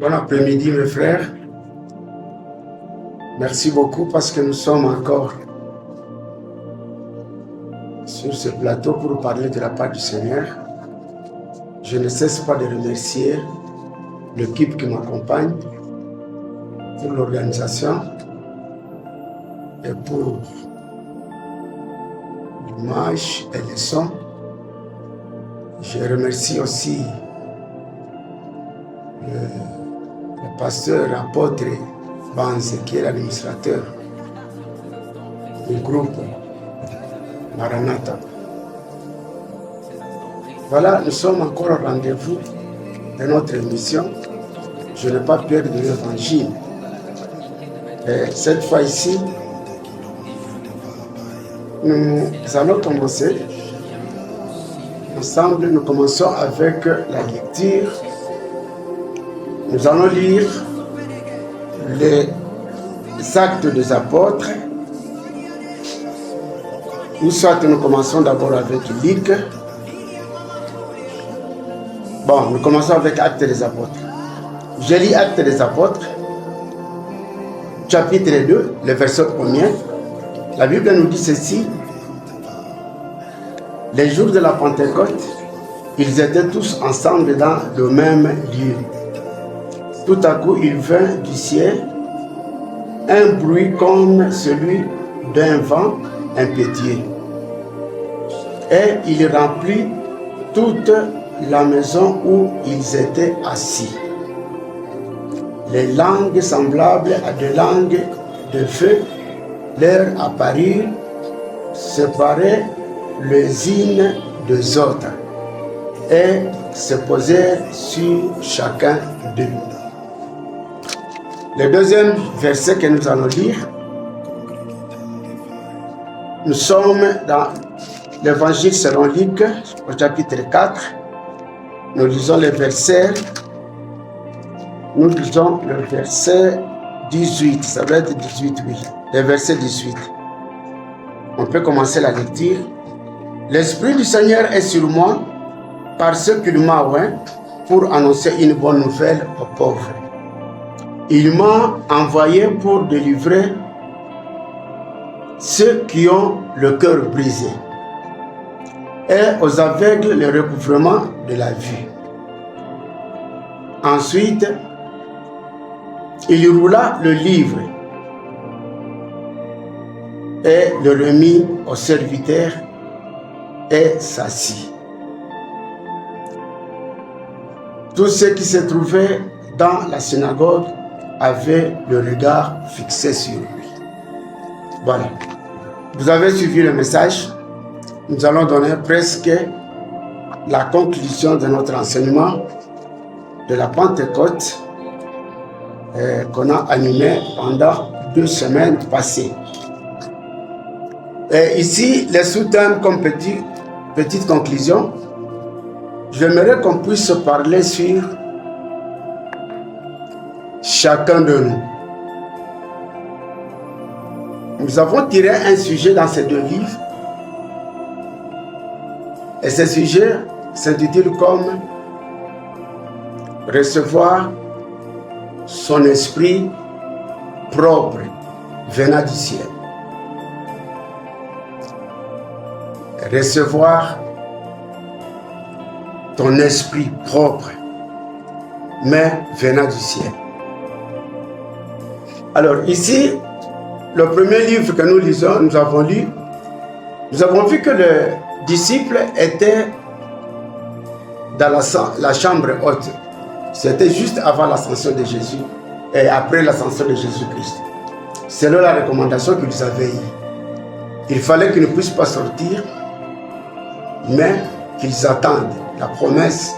Bon après-midi mes frères. Merci beaucoup parce que nous sommes encore sur ce plateau pour parler de la part du Seigneur. Je ne cesse pas de remercier l'équipe qui m'accompagne pour l'organisation et pour l'image et le son. Je remercie aussi le pasteur, apôtre Banze, qui est l'administrateur du groupe Maranatha. Voilà, nous sommes encore au rendez-vous de notre émission. Je n'ai pas peur de l'évangile. Et cette fois ici, nous allons commencer. Ensemble, nous commençons avec la lecture. Nous allons lire les actes des apôtres. Ou soit nous commençons d'abord avec Luc. Bon, nous commençons avec Actes des apôtres. Je lis Actes des apôtres, chapitre 2, le verset 1er. La Bible nous dit ceci. Les jours de la Pentecôte, ils étaient tous ensemble dans le même lieu. Tout à coup, il vint du ciel un bruit comme celui d'un vent impétueux. Et il remplit toute la maison où ils étaient assis. Les langues semblables à des langues de feu leur apparurent, séparées les unes des autres, et se posèrent sur chacun d'eux. Le deuxième verset que nous allons lire, nous sommes dans l'Évangile selon Luc, au chapitre 4. Nous lisons le verset 18, ça va être 18, oui, le verset 18. On peut commencer la lecture. L'Esprit du Seigneur est sur moi, parce qu'il m'a oint pour annoncer une bonne nouvelle aux pauvres. Il m'a envoyé pour délivrer ceux qui ont le cœur brisé et aux aveugles le recouvrement de la vue. Ensuite, il roula le livre et le remit au serviteur et s'assit. Tous ceux qui se trouvaient dans la synagogue avaient le regard fixé sur lui. Voilà. Vous avez suivi le message. Nous allons donner presque la conclusion de notre enseignement de la Pentecôte qu'on a animé pendant 2 semaines passées. Et ici, les sous-thèmes comme petite conclusion, j'aimerais qu'on puisse parler sur chacun de nous. Nous avons tiré un sujet dans ces 2 livres. Et ce sujet s'intitule comme recevoir son esprit propre venant du ciel. Recevoir ton esprit propre, mais venant du ciel. Alors ici, le premier livre que nous lisons, nous avons vu que le disciple était dans la chambre haute. C'était juste avant l'ascension de Jésus et après l'ascension de Jésus-Christ. Selon la recommandation qu'ils avaient eue. Il fallait qu'ils ne puissent pas sortir, mais qu'ils attendent la promesse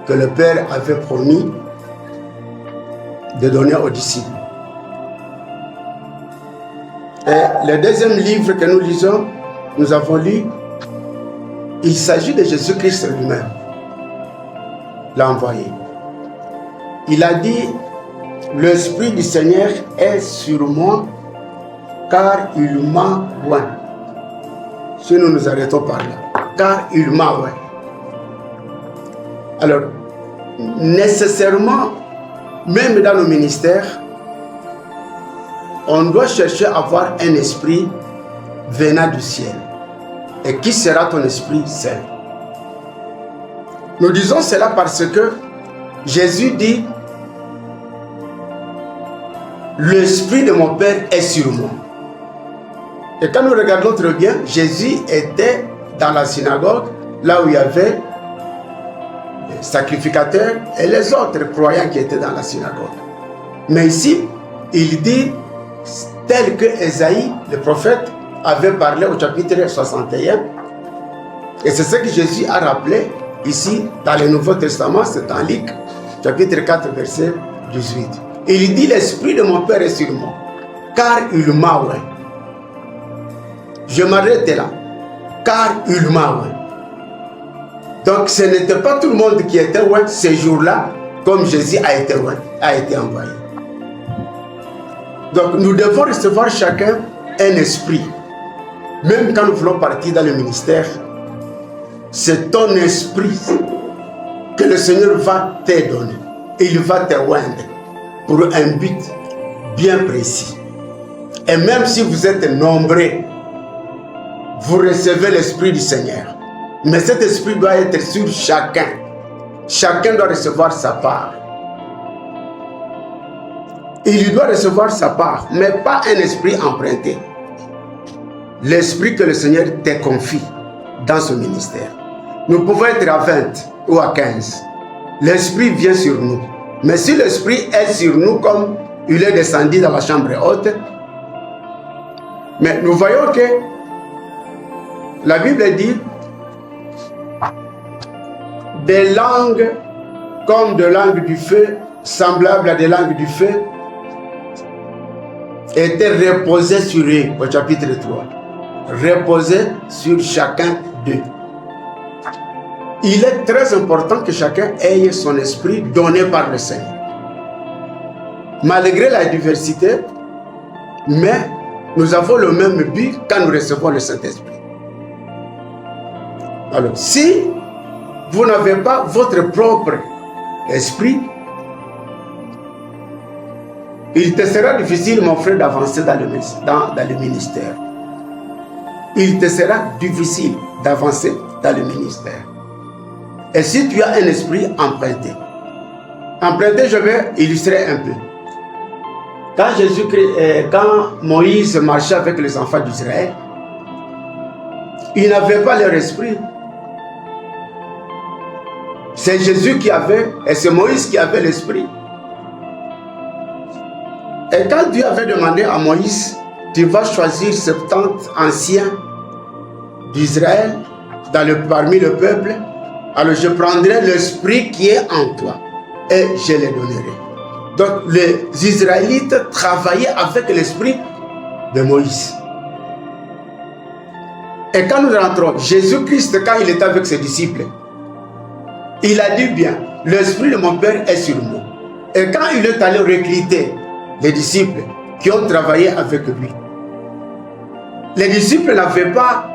que le Père avait promis de donner aux disciples. Et le deuxième livre que nous lisons, nous avons lu, il s'agit de Jésus-Christ lui-même, l'envoyé. Il a dit, l'Esprit du Seigneur est sur moi, car il m'a oint. Si nous nous arrêtons par là, car il m'a oint. Alors, nécessairement, même dans nos ministères, on doit chercher à avoir un esprit venant du ciel. Et qui sera ton esprit saint? Nous disons cela parce que Jésus dit, l'esprit de mon Père est sur moi. Et quand nous regardons très bien, Jésus était dans la synagogue, là où il y avait les sacrificateurs et les autres croyants qui étaient dans la synagogue. Mais ici, il dit, tel que Ésaïe, le prophète, avait parlé au chapitre 61. Et c'est ce que Jésus a rappelé ici dans le Nouveau Testament, c'est en Luc, chapitre 4, verset 18. Il dit, l'esprit de mon Père est sur moi, car il m'a oint. Je m'arrête là, car il m'a oint. Donc ce n'était pas tout le monde qui était oint ces jours-là, comme Jésus a été oint, a été envoyé. Donc nous devons recevoir chacun un esprit. Même quand nous voulons partir dans le ministère, c'est ton esprit que le Seigneur va te donner. Il va te oindre pour un but bien précis. Et même si vous êtes nombreux, vous recevez l'esprit du Seigneur. Mais cet esprit doit être sur chacun. Chacun doit recevoir sa part. Il doit recevoir sa part, mais pas un esprit emprunté. L'esprit que le Seigneur te confie dans ce ministère. Nous pouvons être à 20 ou à 15. L'esprit vient sur nous. Mais si l'esprit est sur nous comme il est descendu dans la chambre haute, mais nous voyons que la Bible dit des langues comme de langues du feu, semblables à des langues du feu, étaient reposées sur eux, au chapitre 3. Reposées sur chacun d'eux. Il est très important que chacun ait son esprit donné par le Seigneur. Malgré la diversité, mais nous avons le même but quand nous recevons le Saint-Esprit. Alors, si vous n'avez pas votre propre esprit, il te sera difficile, mon frère, d'avancer dans le ministère. Il te sera difficile d'avancer dans le ministère. Et si tu as un esprit emprunté, je vais illustrer un peu. Quand Moïse marchait avec les enfants d'Israël, ils n'avaient pas leur esprit. C'est Jésus qui avait, et c'est Moïse qui avait l'esprit. Et quand Dieu avait demandé à Moïse, tu vas choisir 70 anciens d'Israël parmi le peuple, alors je prendrai l'esprit qui est en toi et je les donnerai. Donc les Israélites travaillaient avec l'esprit de Moïse. Et quand nous rentrons, Jésus-Christ, quand il était avec ses disciples, il a dit bien, l'esprit de mon Père est sur moi. Et quand il est allé recruter les disciples qui ont travaillé avec lui, les disciples n'avaient pas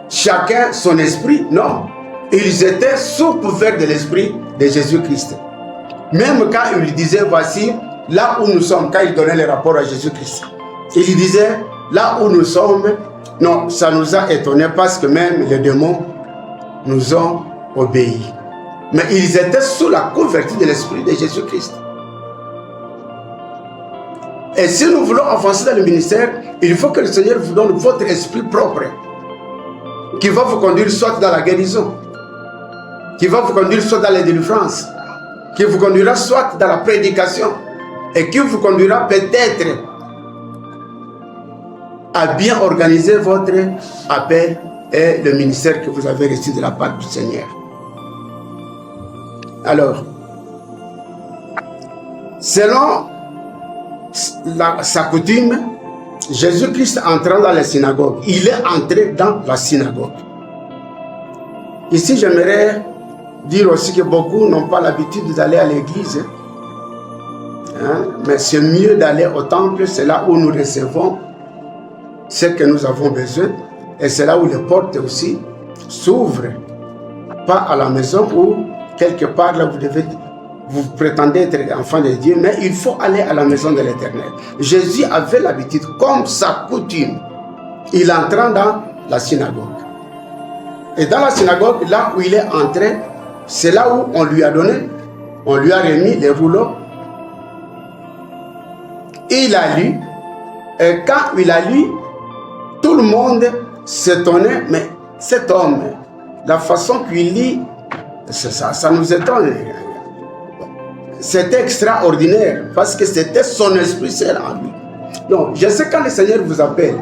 chacun son esprit, non. Ils étaient sous couvert de l'esprit de Jésus-Christ. Même quand il disait, voici là où nous sommes, quand il donnait les rapports à Jésus-Christ, il disait, là où nous sommes, non, ça nous a étonnés parce que même les démons nous ont obéi. Mais ils étaient sous la couverture de l'esprit de Jésus-Christ. Et si nous voulons avancer dans le ministère, il faut que le Seigneur vous donne votre esprit propre, qui va vous conduire soit dans la guérison, qui va vous conduire soit dans la délivrance, qui vous conduira soit dans la prédication, et qui vous conduira peut-être à bien organiser votre appel et le ministère que vous avez reçu de la part du Seigneur. Alors, selon sa coutume, Jésus-Christ entrant dans la synagogue, il est entré dans la synagogue. Ici, j'aimerais dire aussi que beaucoup n'ont pas l'habitude d'aller à l'église. Mais c'est mieux d'aller au temple, c'est là où nous recevons ce que nous avons besoin. Et c'est là où les portes aussi s'ouvrent. Pas à la maison ou quelque part là vous prétendez être enfant de Dieu, mais il faut aller à la maison de l'Éternel. Jésus avait l'habitude, comme sa coutume, il entra dans la synagogue. Et dans la synagogue, là où il est entré, c'est là où on lui a donné, on lui a remis les rouleaux. Il a lu, et quand il a lu, tout le monde s'étonnait, mais cet homme, la façon qu'il lit, ça nous étonne. C'était extraordinaire, parce que c'était son Esprit Saint en lui. Donc, je sais quand le Seigneur vous appelle,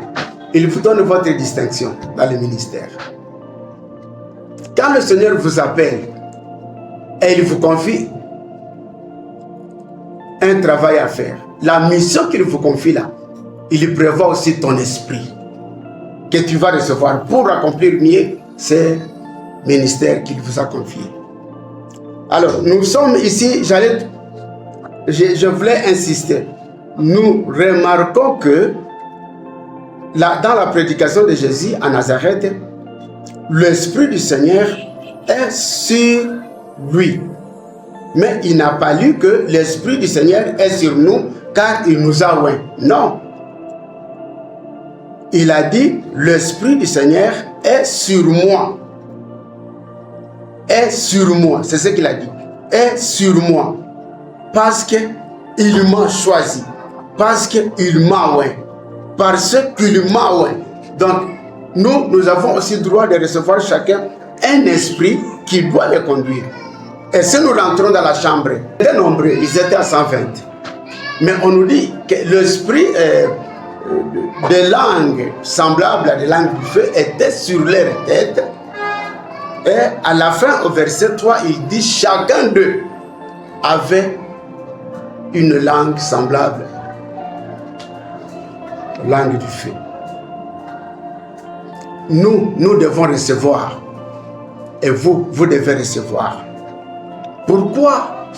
il vous donne votre distinction dans le ministère. Quand le Seigneur vous appelle et il vous confie un travail à faire, la mission qu'il vous confie là, il prévoit aussi ton esprit que tu vas recevoir pour accomplir mieux ce ministère qu'il vous a confié. Alors, nous sommes ici, je voulais insister. Nous remarquons que dans la prédication de Jésus à Nazareth, l'Esprit du Seigneur est sur lui. Mais il n'a pas lu que l'Esprit du Seigneur est sur nous car il nous a oints. Non. Il a dit, l'Esprit du Seigneur est sur moi. Est sur moi. C'est ce qu'il a dit. Est sur moi. Parce qu'il m'a choisi. Parce qu'il m'a oint. Parce qu'il m'a oint. Donc, nous avons aussi le droit de recevoir chacun un esprit qui doit les conduire. Et si nous rentrons dans la chambre, ils étaient nombreux, ils étaient à 120. Mais on nous dit que l'esprit des langues semblables à des langues du feu était sur leur tête. Et à la fin, au verset 3, il dit chacun d'eux avait une langue semblable à la langue du feu. Nous devons recevoir. Et vous devez recevoir. Pourquoi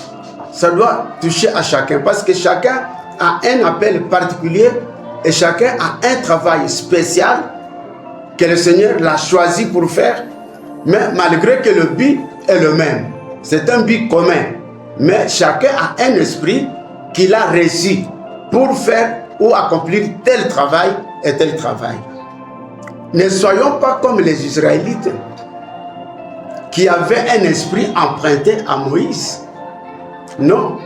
ça doit toucher à chacun? Parce que chacun a un appel particulier et chacun a un travail spécial que le Seigneur l'a choisi pour faire, mais malgré que le but est le même. C'est un but commun, mais chacun a un esprit qu'il a reçu pour faire ou accomplir tel travail et tel travail. Ne soyons pas comme les Israélites qui avaient un esprit emprunté à Moïse. Non.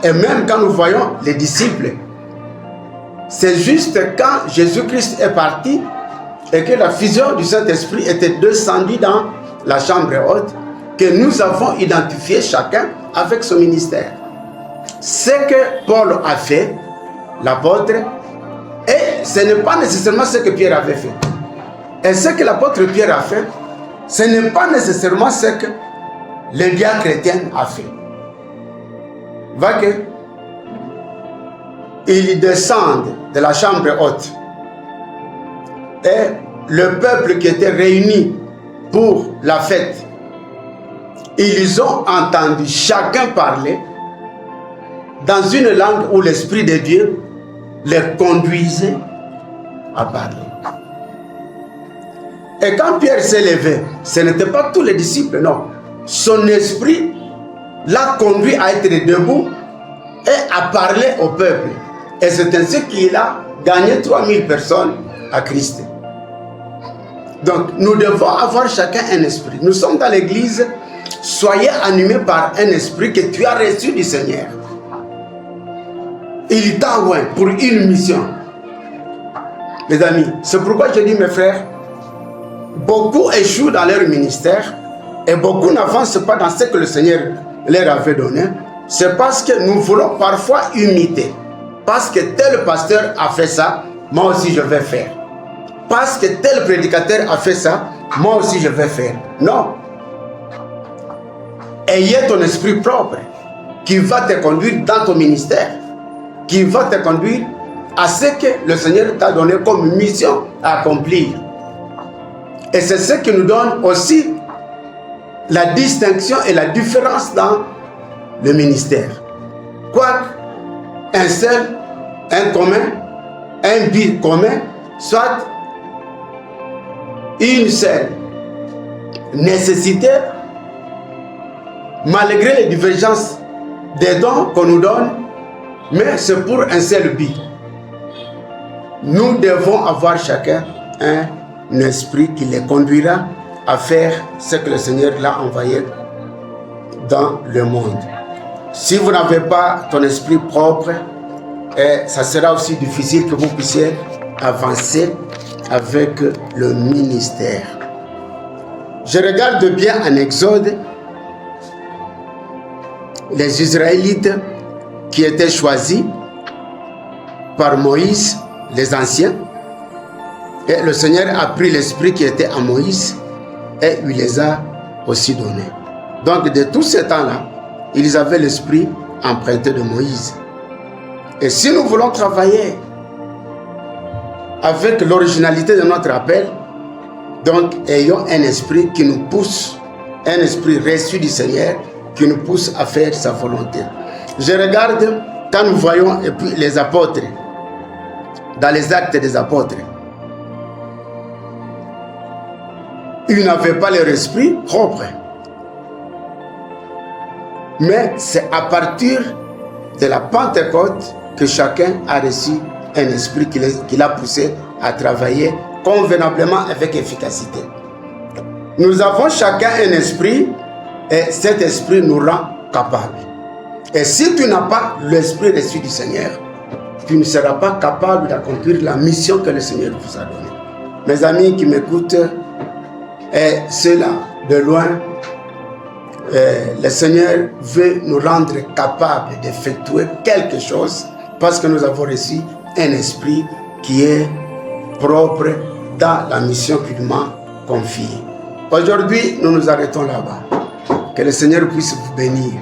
Et même quand nous voyons les disciples, c'est juste quand Jésus-Christ est parti et que la fusion du Saint-Esprit était descendue dans la chambre haute, que nous avons identifié chacun avec son ministère. Ce que Paul a fait, l'apôtre, et ce n'est pas nécessairement ce que Pierre avait fait. Et ce que l'apôtre Pierre a fait, ce n'est pas nécessairement ce que le diacre chrétien a fait. Va que ils descendent de la chambre haute et le peuple qui était réuni pour la fête, ils ont entendu chacun parler dans une langue où l'Esprit de Dieu les conduisait à parler. Et quand Pierre s'est levé, ce n'était pas tous les disciples, non. Son esprit l'a conduit à être debout et à parler au peuple. Et c'est ainsi qu'il a gagné 3000 personnes à Christ. Donc, nous devons avoir chacun un esprit. Nous sommes dans l'église, soyez animés par un esprit que tu as reçu du Seigneur. Il t'a oint pour une mission. Mes amis, c'est pourquoi je dis, mes frères, beaucoup échouent dans leur ministère et beaucoup n'avancent pas dans ce que le Seigneur leur avait donné. C'est parce que nous voulons parfois imiter. Parce que tel pasteur a fait ça, moi aussi je vais faire. Parce que tel prédicateur a fait ça, moi aussi je vais faire. Non. Ayez ton esprit propre qui va te conduire dans ton ministère, qui va te conduire à ce que le Seigneur t'a donné comme mission à accomplir. Et c'est ce qui nous donne aussi la distinction et la différence dans le ministère. Quoique un seul, un commun, un but commun, soit une seule nécessité, malgré les divergences des dons qu'on nous donne, mais c'est pour un seul but. Nous devons avoir chacun un esprit qui les conduira à faire ce que le Seigneur l'a envoyé dans le monde. Si vous n'avez pas ton esprit propre, ça sera aussi difficile que vous puissiez avancer avec le ministère. Je regarde bien en Exode les Israélites qui étaient choisis par Moïse, les anciens, et le Seigneur a pris l'esprit qui était en Moïse et il les a aussi donnés. Donc de tous ces temps-là, ils avaient l'esprit emprunté de Moïse. Et si nous voulons travailler avec l'originalité de notre appel, donc ayons un esprit qui nous pousse, un esprit reçu du Seigneur qui nous pousse à faire sa volonté. Je regarde quand nous voyons et puis les apôtres, dans les actes des apôtres, ils n'avaient pas leur esprit propre. Mais c'est à partir de la Pentecôte que chacun a reçu un esprit qui l'a poussé à travailler convenablement avec efficacité. Nous avons chacun un esprit et cet esprit nous rend capables. Et si tu n'as pas l'esprit reçu du Seigneur, tu ne seras pas capable d'accomplir la mission que le Seigneur vous a donnée. Mes amis qui m'écoutent, et ceux-là de loin, le Seigneur veut nous rendre capables d'effectuer quelque chose parce que nous avons reçu un esprit qui est propre dans la mission qu'il m'a confiée. Aujourd'hui, nous nous arrêtons là-bas. Que le Seigneur puisse vous bénir.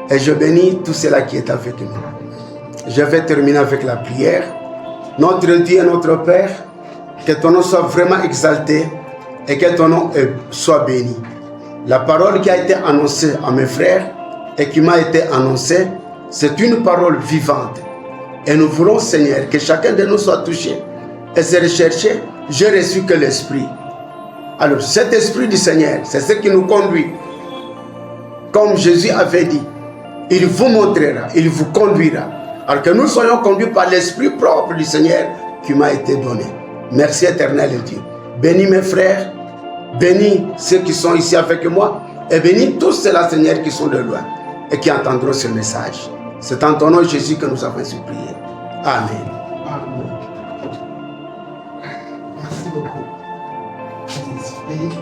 Et je bénis tout cela qui est avec nous. Je vais terminer avec la prière. Notre Dieu et notre Père, que ton nom soit vraiment exalté et que ton nom soit béni. La parole qui a été annoncée à mes frères et qui m'a été annoncée, c'est une parole vivante. Et nous voulons, Seigneur, que chacun de nous soit touché et se rechercher. J'ai reçu que l'Esprit. Alors, cet Esprit du Seigneur, c'est ce qui nous conduit. Comme Jésus avait dit, il vous montrera, il vous conduira. Alors que nous soyons conduits par l'Esprit propre du Seigneur qui m'a été donné. Merci éternel Dieu. Bénis mes frères, bénis ceux qui sont ici avec moi et bénis tous ceux-là, Seigneur, qui sont de loin et qui entendront ce message. C'est en ton nom, Jésus, que nous avons supplié. Amen. Amen. Merci beaucoup. Saint-Esprit.